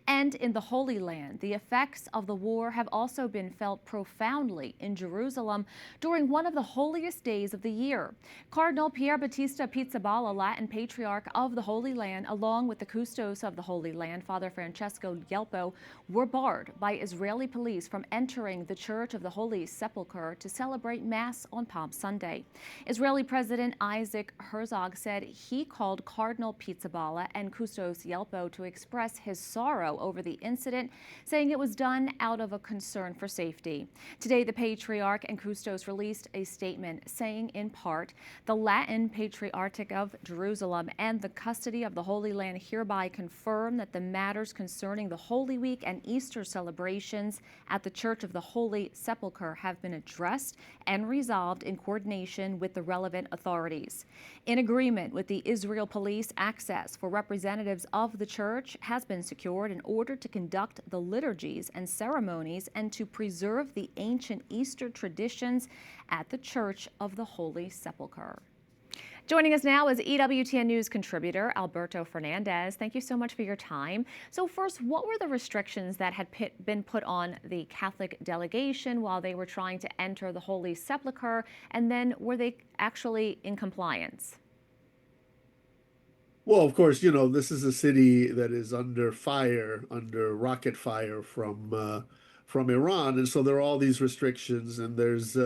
And in the Holy Land, the effects of the war have also been felt profoundly in Jerusalem during one of the holiest days of the year. Cardinal Pierbattista Pizzaballa, Latin Patriarch of the Holy Land, along with the Custos of the Holy Land, Father Francesco Ielpo, were barred by Israeli police from entering the Church of the Holy Sepulchre to celebrate Mass on Palm Sunday. Israeli President Isaac Herzog said he called Cardinal Pizzaballa and Custos Ielpo to express his sorrow over the incident, saying it was done out of a concern for safety. Today, the Patriarch and Custos released a statement saying, in part, the Latin Patriarchate of Jerusalem and the custody of the Holy Land hereby confirm that the matters concerning the Holy Week and Easter celebrations at the Church of the Holy Sepulchre have been addressed and resolved in coordination with the relevant authorities. In agreement with the Israel police, access for representatives of the church has been secured in order to conduct the liturgies and ceremonies and to preserve the ancient Easter traditions at the Church of the Holy Sepulchre. Joining us now is EWTN News contributor Alberto Fernandez. Thank you so much for your time. So first, what were the restrictions that had been put on the Catholic delegation while they were trying to enter the Holy Sepulchre, and then were they actually in compliance? Well, of course, this is a city that is under fire, under rocket fire from Iran, and so there are all these restrictions, and there's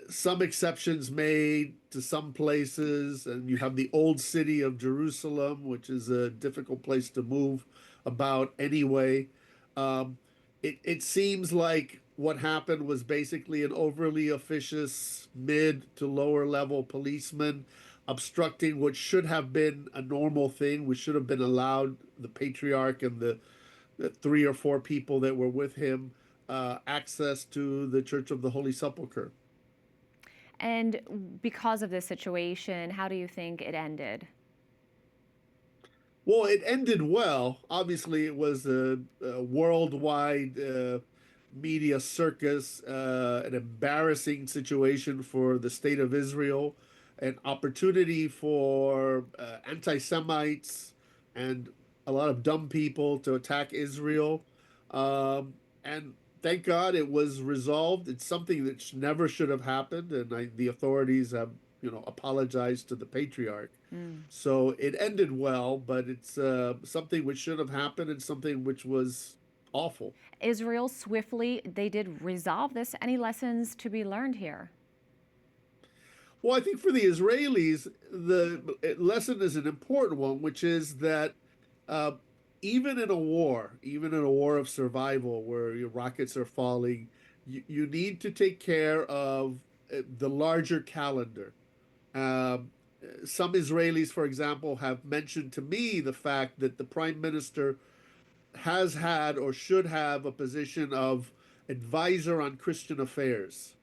some exceptions made to some places, and you have the old city of Jerusalem, which is a difficult place to move about anyway. Um, it seems like what happened was basically an overly officious mid to lower level policeman obstructing what should have been a normal thing, which should have been allowed the patriarch and the three or four people that were with him access to the Church of the Holy Sepulchre. And because of this situation, how do you think it ended? Well, it ended well. Obviously, it was a worldwide media circus, an embarrassing situation for the state of Israel, an opportunity for anti-Semites and a lot of dumb people to attack Israel. And thank God it was resolved. It's something that never should have happened, and the authorities have, apologized to the patriarch. Mm. So it ended well, but it's something which should have happened and something which was awful. Israel swiftly, they did resolve this. Any lessons to be learned here? Well, I think for the Israelis, the lesson is an important one, which is that uh, even in a war of survival where your rockets are falling, you need to take care of the larger calendar. Um, some Israelis, for example, have mentioned to me the fact that the prime minister has had or should have a position of advisor on Christian affairs,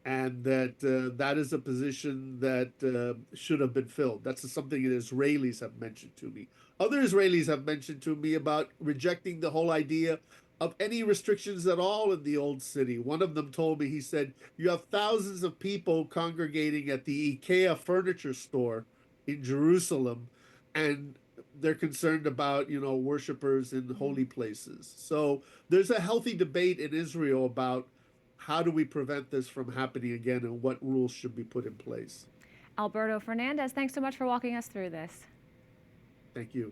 and that that is a position that should have been filled. That's something that Israelis have mentioned to me. Other Israelis have mentioned to me about rejecting the whole idea of any restrictions at all in the old city. One of them told me, he said, you have thousands of people congregating at the IKEA furniture store in Jerusalem, and they're concerned about, worshipers in holy places. So there's a healthy debate in Israel about how do we prevent this from happening again and what rules should be put in place. Alberto Fernandez, thanks so much for walking us through this. Thank you.